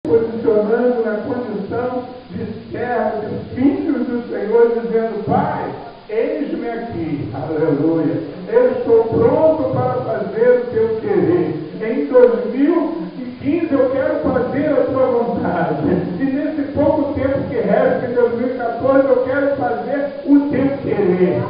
posicionando na condição de servo, de filhos do Senhor, dizendo: Pai, eis-me aqui, aleluia, eu estou pronto para fazer o teu querer. Em 2015 eu quero fazer a tua vontade, e nesse pouco tempo que resta, em 2014, eu quero fazer o teu querer.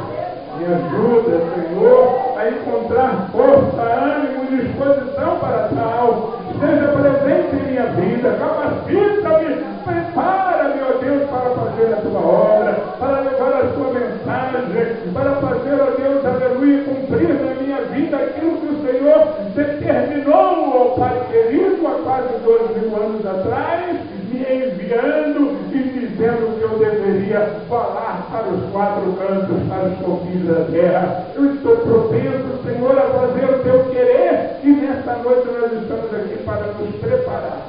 Me ajuda, Senhor, a encontrar força, ânimo e disposição para tal. Esteja presente em minha vida, capacita-me, prepara-me, ó Deus, para fazer a tua obra, para levar a tua mensagem, para fazer, ó Deus, aleluia, cumprir na minha vida aquilo que o Senhor determinou, ó Pai querido, há quase 2000 anos atrás, me enviando e dizendo que eu deveria falar para os quatro cantos, para os confins da terra. Eu estou propenso, Senhor, a fazer o teu querer, e nesta noite nós estamos aqui para nos preparar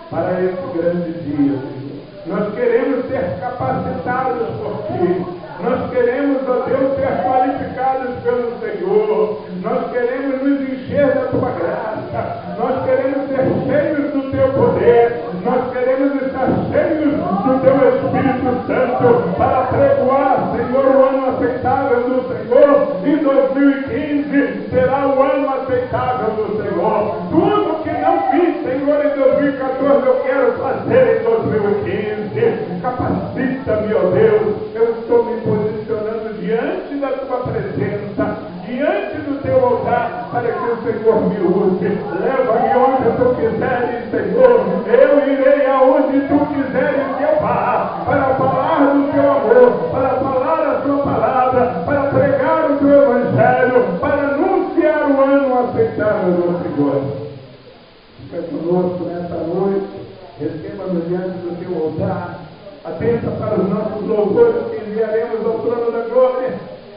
para esse grande dia, Senhor. Nós queremos ser capacitados por Ti. Nós queremos, ó Deus, ser qualificados pelo Senhor. Nós queremos nos encher da Tua graça. Nós queremos ser cheios do Teu poder. Nós queremos estar cheios do Teu Espírito Santo para pregoar, Senhor, o ano aceitável do Senhor. Em 2015 será o ano aceitável do Senhor. Tudo que não fiz, Senhor, em 2014 eu quero fazer em 2015. Capacita-me, ó Deus. Eu estou me posicionando diante da Tua presença, diante do Teu altar, para que o Senhor me use. Leva-me onde Tu quiseres, Senhor. Eu irei aonde Tu quiseres que eu vá, para falar do Teu amor, para falar a Tua palavra, para pregar o Teu evangelho, para anunciar o ano aceitável do Senhor. Fica conosco nesta noite, receba-nos diante do Teu altar. Atenta para os nossos louvores que enviaremos ao trono da glória.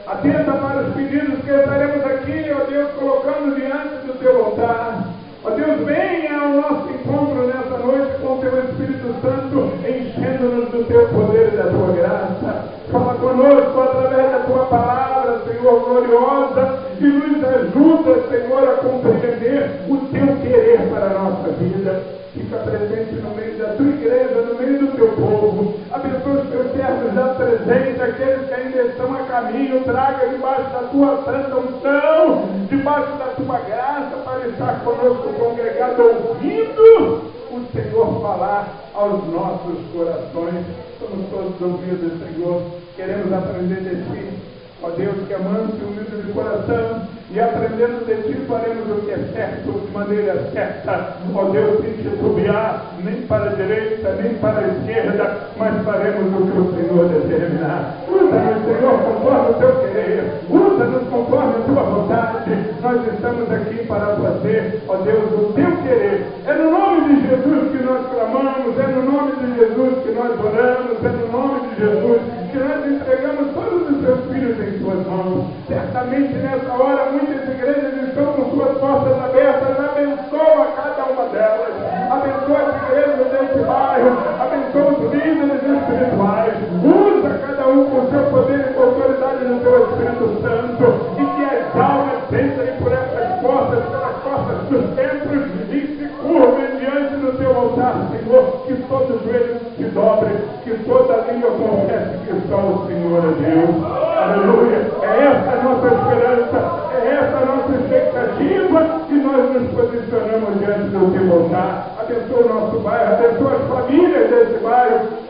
Atenta para os pedidos que estaremos aqui, ó Deus, colocando diante do Teu altar. Ó Deus, venha ao nosso encontro nessa noite com o Teu Espírito Santo, enchendo-nos do Teu poder e da Tua graça. Fala conosco através da Tua palavra, Senhor, gloriosa, e nos ajuda, Senhor, a compreender o Teu querer para a nossa vida. Fica presente no meio da Tua igreja, no meio do Teu povo. Abençoa os Teus servos já presentes, aqueles que ainda estão a caminho. Traga debaixo da Tua santa unção, debaixo da Tua graça, para estar conosco congregado, ouvindo o Senhor falar aos nossos corações. Somos todos ouvidos, Senhor. Queremos aprender de Ti. Ó Deus, que é manso e humilde de coração, e aprendendo de Ti faremos o que é certo, de maneira certa. Ó Deus, sem titubear, nem para a direita, nem para a esquerda, mas faremos o que o Senhor determinar. Usa-nos, Senhor, conforme o Teu querer. Usa-nos conforme a Tua vontade. Nós estamos aqui para fazer, ó Deus, o Teu querer. É no nome de Jesus que nós clamamos, é no nome de Jesus que nós oramos, é no nome de Jesus que nós entregamos todos os Teus filhos em Tuas mãos. Certamente nessa hora muitas igrejas estão com suas portas abertas. Abençoa cada uma delas. Abençoa as igrejas desse bairro. Abençoa os líderes espirituais. Usa cada um com seu poder e com autoridade no Teu Espírito Santo, e que as almas entrem por essas portas, pelas portas dos templos, e se curvem diante do Teu altar, Senhor. Que todo joelho se dobre, que toda língua confesse que só o Senhor é Deus. Aleluia. É essa a nossa esperança, é essa a nossa expectativa, e nós nos posicionamos diante do Teu altar. Abençoa o nosso bairro, abençoa as famílias desse bairro.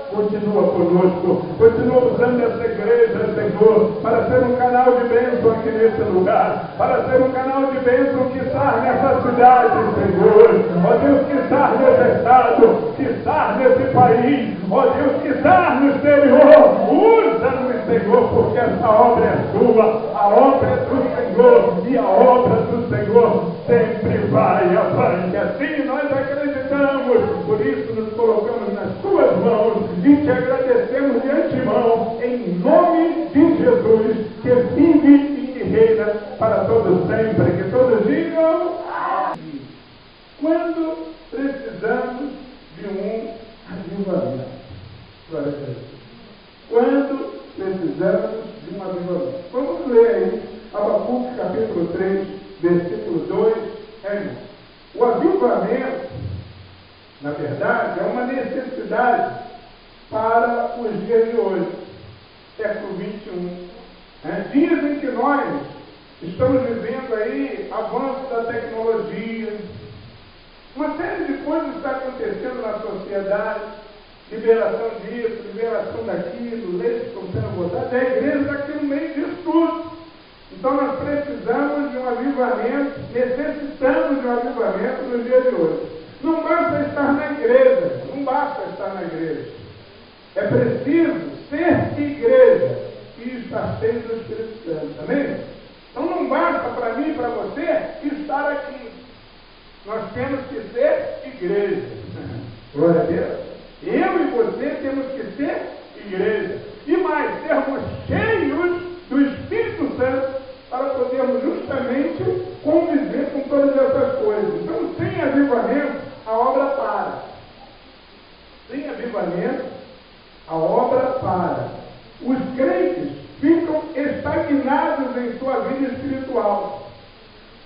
Continua conosco, continua usando essa igreja, Senhor, para ser um canal de bênção aqui nesse lugar, para ser um canal de bênção que está nessa cidade, Senhor. Ó Deus, que está nesse estado, que está nesse país, ó Deus, que está no exterior. Usa-nos, Senhor, porque essa obra é Sua, a obra é do Senhor, e a obra do Senhor sempre vai avante. Assim nós acreditamos, por isso nos colocamos nas Tuas mãos e Te agradecemos de antemão, em nome de Jesus, que vive e que reina para todos sempre. Que todos digam amém. Quando precisamos de um avivamento, glória a Deus. Quando precisamos de um avivamento. Vamos ler aí Abacuque capítulo 3, versículo 2. O avivamento prioridade, é uma necessidade para os dias de hoje, século XXI. Dizem que nós estamos vivendo aí avanço da tecnologia, uma série de coisas está acontecendo na sociedade, liberação disso, liberação daquilo, leis estão sendo votadas, e a igreja está aqui no meio disso tudo. Então nós precisamos de um avivamento, necessitamos de um avivamento no dia de hoje. Não basta estar na igreja, não basta estar na igreja. É preciso ser igreja e estar cheio do Espírito Santo, amém? Então não basta para mim e para você estar aqui. Nós temos que ser igreja. Glória a Deus. Eu e você temos que ser igreja. E mais, sermos cheios do Espírito Santo para podermos justamente conviver com todas essas coisas. Então, sem avivamento, a obra para. Sem avivamento, a obra para. Os crentes ficam estagnados em sua vida espiritual.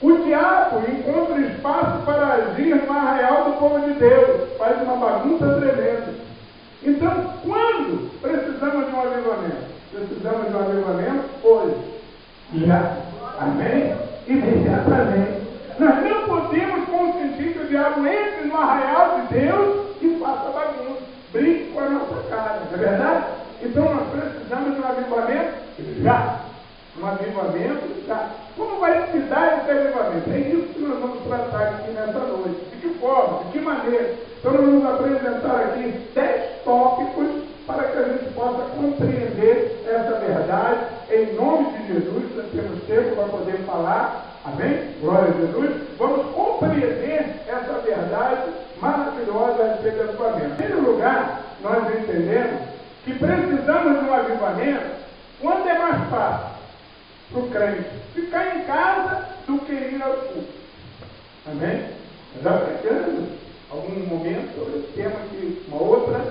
O diabo encontra espaço para agir no arraial do povo de Deus, faz uma bagunça tremenda. Então, quando precisamos de um avivamento? Precisamos de um avivamento hoje. Já. Amém? Imediatamente. Nós não podemos consentir que o diabo entre no arraial de Deus e faça bagunça, brinque com a nossa cara, não é verdade? Então nós precisamos de um avivamento já. Um avivamento já. Como vai se dar esse avivamento? É isso que nós vamos tratar aqui nessa noite. De que forma? De que maneira? Então nós vamos apresentar aqui 10 tópicos para que a gente possa compreender essa verdade. Em nome de Jesus, nós temos tempo para poder falar. Amém? Glória a Jesus. Vamos compreender essa verdade maravilhosa a respeito do avivamento. Em primeiro lugar, nós entendemos que precisamos de um avivamento quando é mais fácil para o crente ficar em casa do que ir ao culto. Amém? Já pregamos algum momento sobre esse tema aqui, uma outra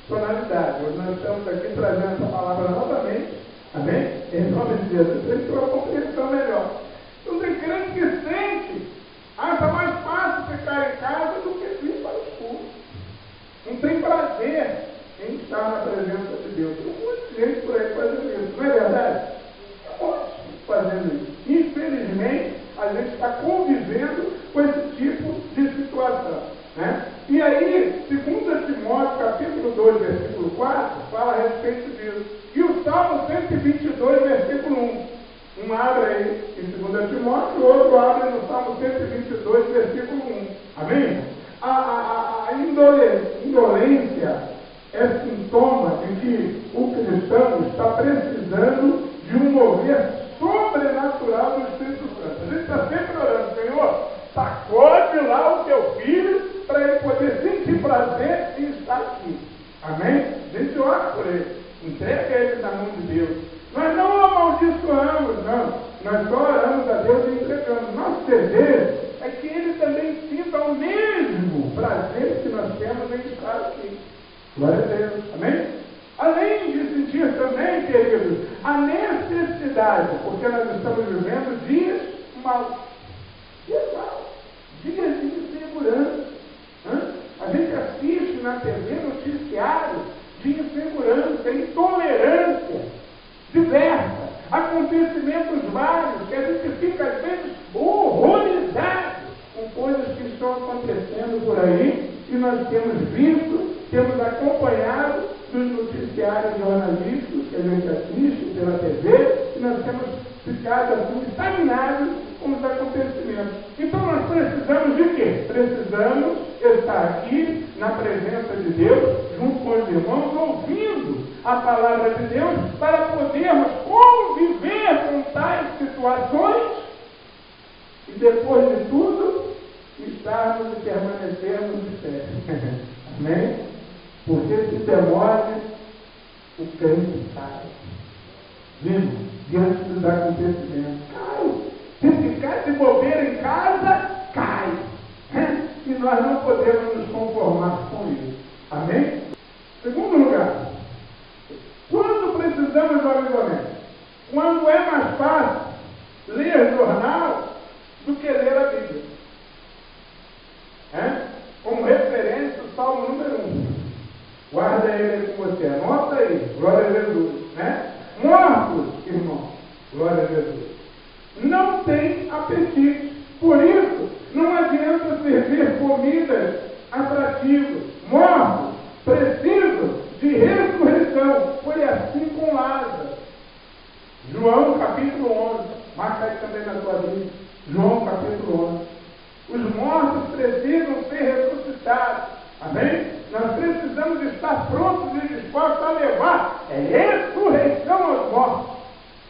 tonalidade. Hoje nós estamos aqui trazendo essa palavra novamente. Amém? Em nome de Jesus, para ter uma compreensão melhor. Então tem crente que sente, acha mais fácil ficar em casa do que vir para os cultos. Não tem prazer em estar na presença de Deus. Tem um monte de gente por aí fazendo isso, não é verdade? É um monte de gente fazendo isso. Infelizmente, a gente está convivendo com esse tipo de situação. Né? E aí, 2 Timóteo, capítulo 2, versículo 4, fala a respeito disso. E o Salmo 122, versículo 1. Um abre aí em 2 Timóteo, o outro abre no Salmo 122, versículo 1. Amém? A indolência é sintoma de que o cristão está precisando de um mover sobrenatural do Espírito Santo. A gente está sempre orando, Senhor, sacode lá o teu filho para ele poder sentir prazer em estar aqui. Amém? A gente ora por ele, entrega ele na mão de Deus. Nós não o amaldiçoamos, não. Nós só oramos a Deus e entregamos. Nosso desejo é que ele também sinta o mesmo prazer que nós temos em estar aqui. Glória a Deus. Amém? Além de sentir também, queridos, a necessidade, porque nós estamos vivendo dias maus. Dias maus. Dias de insegurança. A gente assiste na TV noticiários de insegurança, intolerância diversa, acontecimentos vários, que a gente fica às vezes horrorizado com coisas que estão acontecendo por aí, e nós temos visto, temos acompanhado nos noticiários jornalísticos que a gente assiste pela TV, e nós temos ficado assim, examinados com os acontecimentos. Então nós precisamos de quê? Precisamos estar aqui na presença de Deus, junto com os irmãos, ouvindo a palavra de Deus, para podermos conviver com tais situações e depois de tudo, estarmos e permanecermos de pé. Amém? Porque se demore, o crente cai. Viu? Diante dos acontecimentos. Cai. Se ficar de bobeira em casa, cai. E nós não podemos nos conformar com isso. Amém? Segundo lugar, quando precisamos do avivamento? Quando é mais fácil ler jornal do que ler a Bíblia. Como referência, o Salmo número 1. Glória a Jesus. Não tem apetite. Por isso, não adianta servir comidas atrativas. Mortos precisam de ressurreição. Foi assim com Lázaro. João capítulo 11. Marca aí também na tua Bíblia. João capítulo 11. Os mortos precisam ser ressuscitados. Amém? Nós precisamos estar prontos e dispostos a levar ressurreição aos mortos.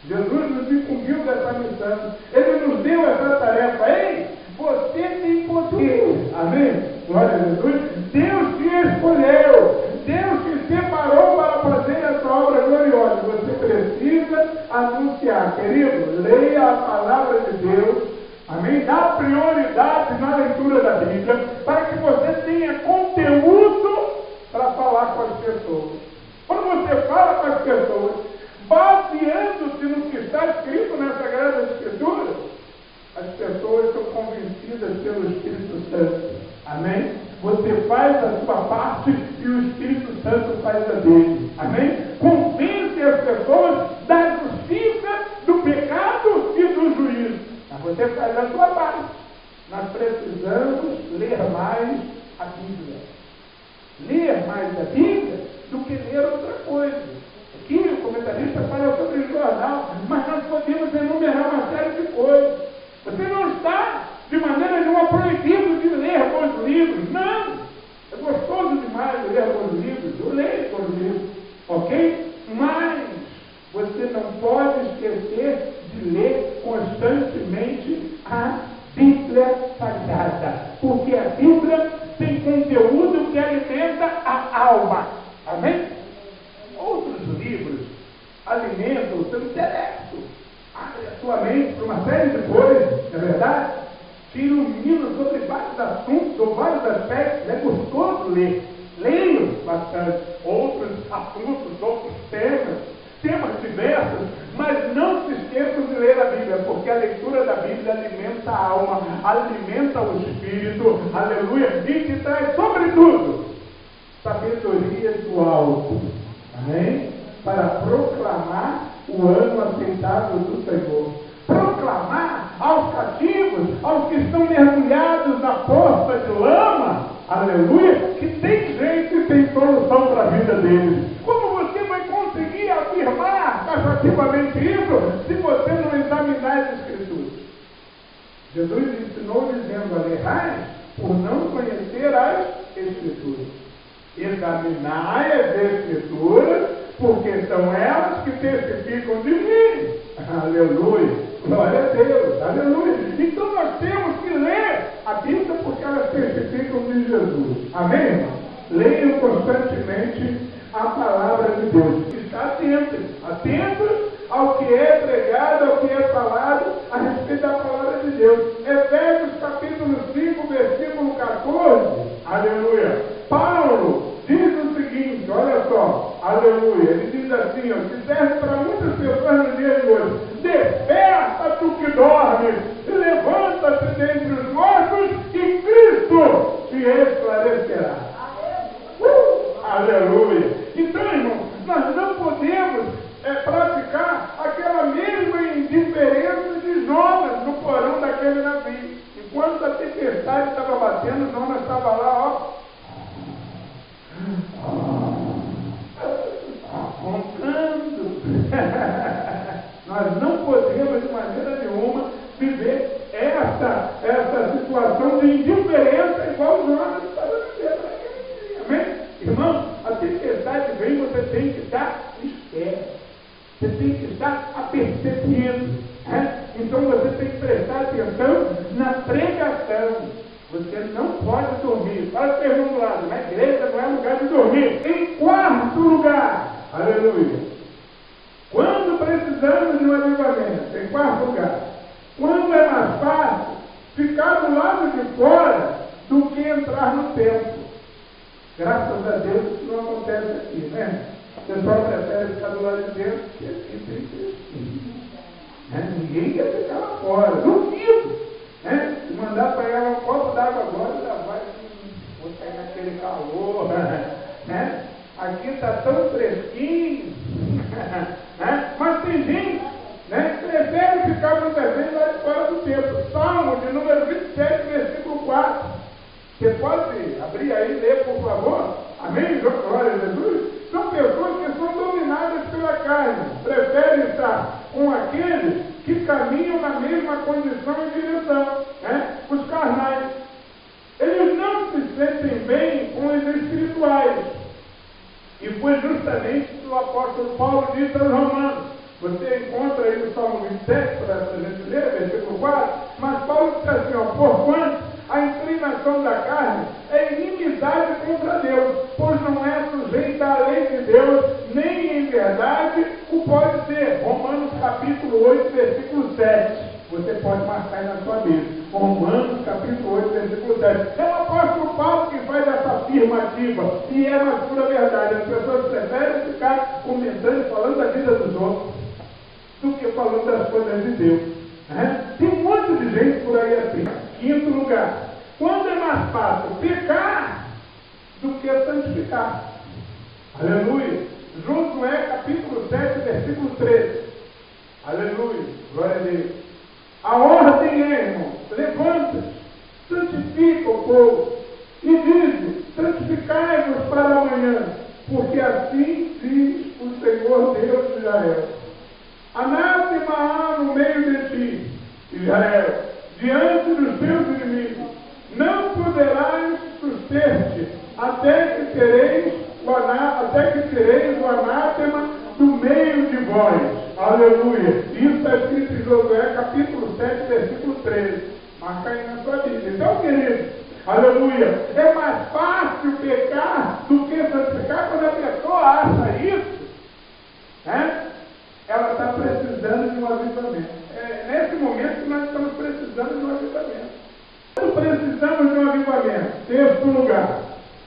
Jesus nos incumbiu dessa missão. Ele nos deu essa tarefa. Ei, você tem poder. Amém? Glória a Jesus. Deus te escolheu. Deus te separou para fazer essa obra gloriosa. Você precisa anunciar. Querido, leia a palavra de Deus. Amém? Dá prioridade na leitura da Bíblia para que você tenha conteúdo para falar com as pessoas. Quando você fala com as pessoas, baseando-se no que está escrito nas Sagradas Escrituras, as pessoas são convencidas pelo Espírito Santo. Amém? Você faz a sua parte e o Espírito Santo faz a dele. Amém? Convence as pessoas da justiça, do pecado e do juízo. Mas você faz a sua parte. Nós precisamos ler mais a Bíblia. Ler mais a Bíblia do que ler outra coisa. Aqui o comentarista fala sobre o jornal, mas nós podemos enumerar uma série de coisas. Você não está, de maneira nenhuma, proibido de ler bons livros. Não! É gostoso demais ler bons livros. Eu leio bons livros. Ok? Mas você não pode esquecer de ler constantemente a Bíblia Sagrada. Porque a Bíblia tem conteúdo que alimenta a alma. Amém? Outros livros alimentam o seu intelecto, abre a sua mente para uma série de coisas, não é verdade? Te ilumina sobre vários assuntos, ou vários aspectos, é gostoso ler. Leiam bastante outros assuntos, outros temas diversos, mas não se esqueçam de ler a Bíblia, porque a leitura da Bíblia alimenta a alma, alimenta o espírito, aleluia, e te traz, sobretudo, sabedoria do alto. Amém? Para proclamar o ano aceitável do Senhor. Proclamar aos cativos, aos que estão mergulhados na poça de lama, aleluia, que tem jeito e tem solução para a vida deles. Como você vai conseguir afirmar taxativamente isso se você não examinar as Escrituras? Jesus ensinou dizendo: errais por não conhecer as Escrituras. Examinai as Escrituras, porque são elas que testificam de mim. Aleluia. Glória a Deus. Aleluia. Então nós temos que ler a Bíblia porque elas testificam de Jesus. Amém, irmão? Leiam constantemente a palavra de Deus. Está atentos ao que é pregado, ao que é falado a respeito da palavra de Deus. Efésios capítulo 5, versículo 14. Aleluia. Paulo diz o seguinte, olha só, aleluia, ele diz assim, ó, que serve para muitas pessoas no dia de hoje: desperta tu que dormes, e levanta-te dentre os mortos, e Cristo te esclarecerá. Aleluia. Então, irmão, nós não podemos praticar aquela mesma indiferença de Jonas no porão daquele navio. Enquanto a tempestade estava batendo, Jonas estava lá, ó, roncando. Nós não podemos de maneira nenhuma viver essa situação de indiferença igual Jonas estava vivendo naquele dia. Amém? Irmão, a tempestade vem, você tem que estar esperto. Você tem que estar apercebido. Então você tem que prestar atenção na pregação. Você não pode dormir. Fala para o irmão do lado, na igreja não é lugar de dormir. Em quarto lugar, aleluia, quando precisamos de um avivamento, em quarto lugar, quando é mais fácil ficar do lado de fora do que entrar no templo. Graças a Deus isso não acontece aqui, né? O pessoal prefere ficar do lado de dentro que aqui tem que ninguém quer ficar lá fora. Duvido. Se mandar pegar um copo d'água agora, já vai, vou pegar aquele calor. Aqui está tão fresquinho. Mas tem gente, ficar muitas vezes lá de fora do templo. Salmo de número 27, versículo 4. Você pode abrir aí e ler, por favor? Amém? Glória a Jesus. São pessoas que são dominadas pela carne, preferem estar com aqueles que caminham na mesma condição e direção, né? Os carnais. Eles não se sentem bem com os espirituais. E foi justamente o que o apóstolo Paulo disse aos Romanos. Você encontra aí no Salmo 27, para a gente ler, versículo 4, mas Paulo diz assim, ó, porquanto a inclinação da carne é inimizade contra Deus, pois não é sujeita à lei de Deus, nem em verdade o pode ser. Romanos capítulo 8, versículo 7. Você pode marcar aí na sua Bíblia. Romanos capítulo 8, versículo 7. É o apóstolo Paulo que faz essa afirmativa, e é uma pura verdade. As pessoas preferem ficar comentando e falando da vida dos outros do que falando das coisas de Deus. Tem um monte de gente por aí assim. Quinto lugar, quando é mais fácil pecar do que santificar. Aleluia. Josué capítulo 7, versículo 13. Aleluia. Glória a Deus. A ordem é, irmão, levanta-te, santifica o povo e diz, santificai-vos para amanhã, porque assim diz o Senhor Deus de Israel. Anátema há no meio de ti, Israel, diante dos teus inimigos. Não poderás suster-te até que tereis o anátema do meio de vós. Aleluia. Isso está escrito em Josué capítulo 7, versículo 13. Marca aí na sua Bíblia. Então, querido, aleluia, é mais fácil pecar do que santificar. Quando a pessoa acha isso, ela está precisando de um avivamento. É nesse momento que nós estamos precisando de um avivamento. Quando precisamos de um avivamento, sexto lugar,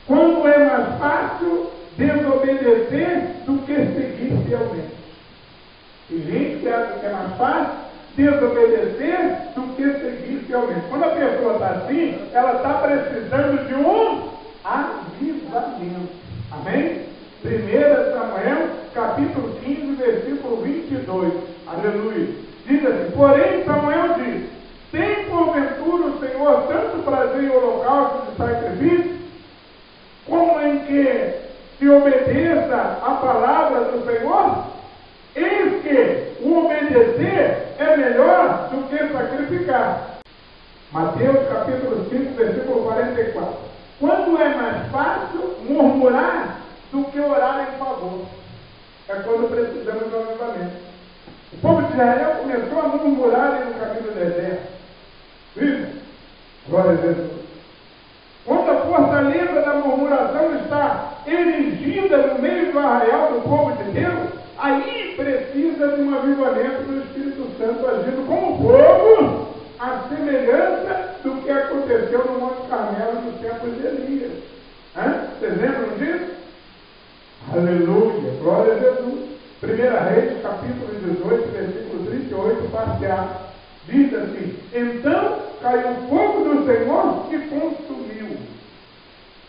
quando é mais fácil desobedecer do que seguir fielmente. E gente que acha que é mais fácil desobedecer do que seguir fielmente. Quando a pessoa está assim, ela está precisando de um avivamento. Amém? 1 Samuel, capítulo 15, versículo 22. Aleluia. Diz assim, porém Samuel diz, tem porventura o Senhor tanto prazer em holocausto de sacrifício, como em que se obedeça a palavra do Senhor? Eis que o obedecer é melhor do que sacrificar. Mateus capítulo 5, versículo 44. Quando é mais fácil murmurar do que orar em favor? É quando precisamos de um avivamento. O povo de Israel começou a murmurar ali no caminho do deserto. Viu? Glória a Deus. Quando a fortaleza da murmuração está erigida no meio do arraial do povo de Deus, aí precisa de um avivamento do Espírito Santo agindo como povo, a semelhança do que aconteceu no Monte Carmelo nos tempos de Elias. Vocês lembram disso? Aleluia, glória a Jesus. 1 Reis, capítulo 18, versículo 38, parte A. Diz assim, então caiu o fogo do Senhor e consumiu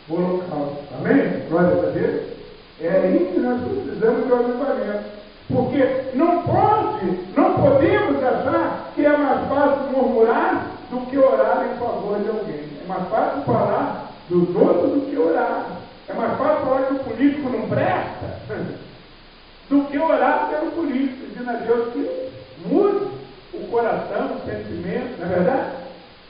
o holocausto. Amém? Glória a Deus. É aí que nós precisamos do avivamento. Porque não podemos achar que é mais fácil murmurar do que orar em favor de alguém. É mais fácil falar dos outros do que orar. É mais fácil falar que o político não presta do que orar pelo político, pedindo a Deus que mude o coração, o sentimento, não é verdade?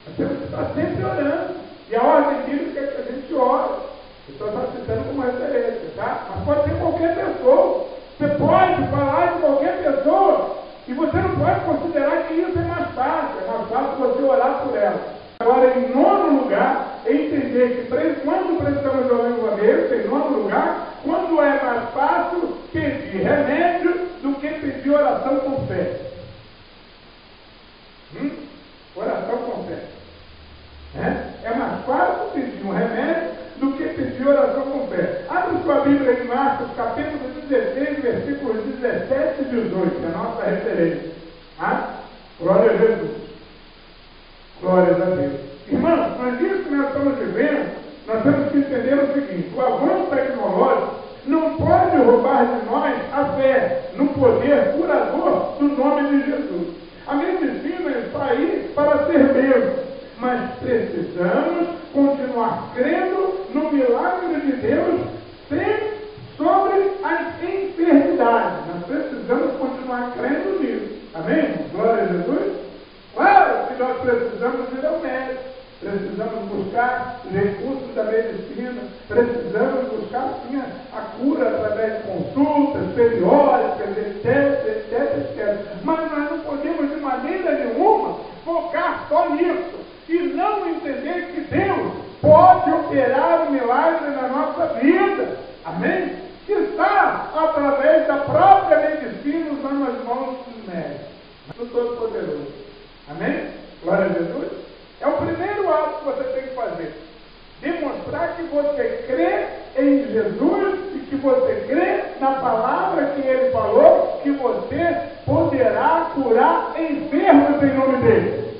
Nós temos que estar sempre orando. E a ordem bíblica é que a gente ora. Eu estou citando como referência, tá? Mas pode ser qualquer pessoa. Você pode falar de qualquer pessoa e você não pode considerar que isso é mais fácil. É mais fácil você orar por ela. Agora, em nono lugar, entender que quando precisamos de um avivamento, em nono lugar, quando é mais fácil pedir remédio do que pedir oração com fé. Oração com fé. É mais fácil pedir um remédio do que pedir oração com fé. Abre sua Bíblia em Marcos, capítulo 16, versículos 17 e 18, é a nossa referência. Glória a Jesus. Glória a Deus. Irmãos, mas isso que nós estamos vivendo, nós temos que entender o seguinte: o avanço tecnológico não pode roubar de nós a fé no poder curador do nome de Jesus. A Bíblia precisamos continuar crendo no milagre de Deus sobre as enfermidades. Nós precisamos continuar crendo nisso. Amém? Glória a Jesus. Claro que nós precisamos ir ao médico, precisamos buscar recursos da medicina, precisamos buscar sim a cura através de consultas periódicas, etc. Mas nós não podemos de maneira nenhuma focar só nisso e não entender que Deus pode operar o milagre na nossa vida. Amém? Que está através da própria medicina nas mãos dos médicos, do Todo-Poderoso. Amém? Glória a Jesus. É o primeiro ato que você tem que fazer. Demonstrar que você crê em Jesus e que você crê na palavra que Ele falou, que você poderá curar enfermos em nome dele.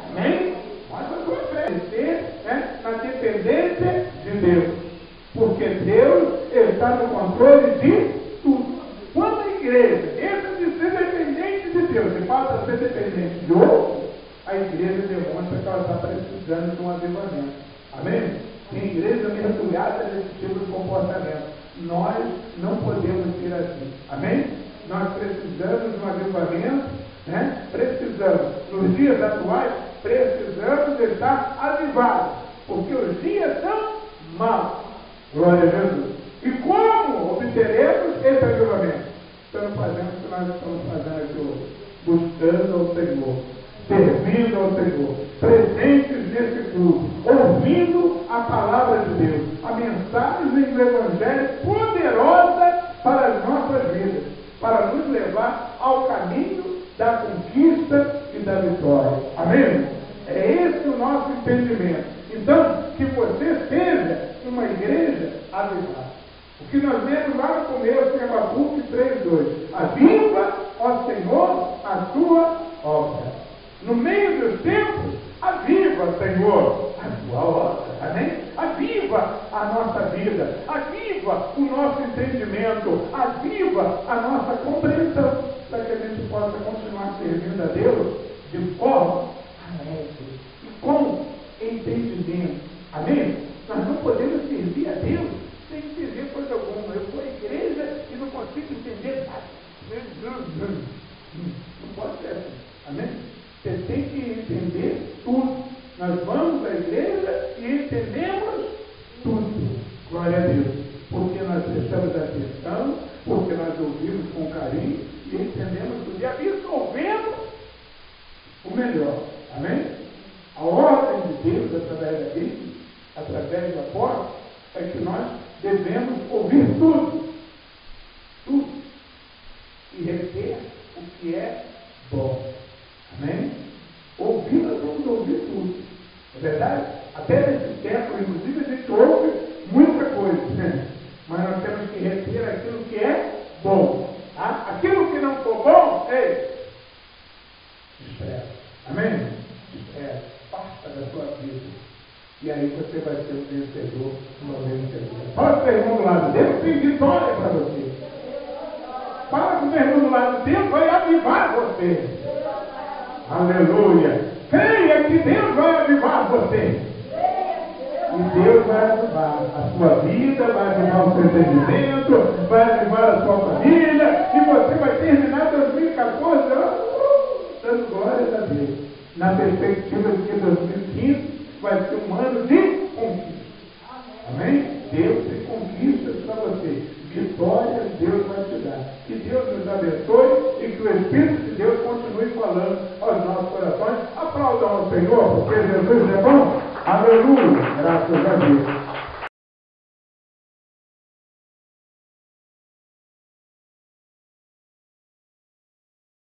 Amém? Mas a sua fé na dependência de Deus. Porque Deus está no controle de tudo. Quando a igreja deixa de ser dependente de Deus e passa a ser dependente de outro, a igreja demonstra que ela está precisando de um avivamento. Amém? Tem igreja mergulhada nesse tipo de comportamento. Nós não podemos ser assim. Amém? Nós precisamos de um avivamento, precisamos, nos dias atuais, precisamos estar avivados, porque os dias são maus. Glória a Jesus. E como obteremos esse avivamento? Estamos fazendo o que nós estamos fazendo aqui hoje. Buscando ao Senhor, servindo ao Senhor, presentes nesse culto, ouvindo a palavra de Deus, a mensagem do Evangelho poderosa para as nossas vidas, para nos levar ao caminho da conquista e da vitória. Amém? É esse o nosso entendimento. Então, que você seja uma igreja avivada. O que nós lemos lá no começo em Abacuque 3:2. Aviva, ó Senhor, a tua obra. No meio dos tempos, aviva, Senhor, a tua obra. Amém? Aviva a nossa vida. Aviva o nosso entendimento. Aviva a nossa compreensão. Para que a gente possa continuar servindo a Deus de forma alegre e com entendimento. Amém? Nós não podemos servir a Deus sem entender coisa alguma. Eu vou à igreja e não consigo entender nada. Não pode ser assim. Amém? Você tem que entender tudo. Nós vamos à igreja e entendemos tudo. Glória a Deus. Porque nós prestamos atenção, porque nós ouvimos com carinho e entendemos tudo. E absorvemos o melhor. Amém? A ordem de Deus através da Bíblia, através do apóstolo, é que nós devemos ouvir tudo. Tudo. E reter o que é bom. Amém? Ouvir, nós vamos ouvir tudo. É verdade? Até nesse tempo, inclusive, a gente ouve muita coisa, né? Mas nós temos que reter aquilo que é bom. Tá? Aquilo que não for bom, despreza. Amém? Despreza. Parta da sua vida. E aí você vai ser um vencedor, uma vencedora. Fala com o irmão do lado, Deus tem vitória para você. Fala com o irmão do lado, Deus vai avivar você. Aleluia. Creia que Deus vai avivar você. E Deus vai avivar a sua vida, vai avivar o seu entendimento, vai avivar a sua família, e você vai terminar 2014 dando glórias a Deus. Na perspectiva de que 2015 vai ser um ano de conquista. Amém? Deus tem conquistas para você. Vitórias Deus vai te dar. Que Deus nos abençoe e que o Espírito de Deus continue falando aos nossos corações. Aplaudam ao Senhor, porque Jesus é bom. Aleluia. Graças a Deus.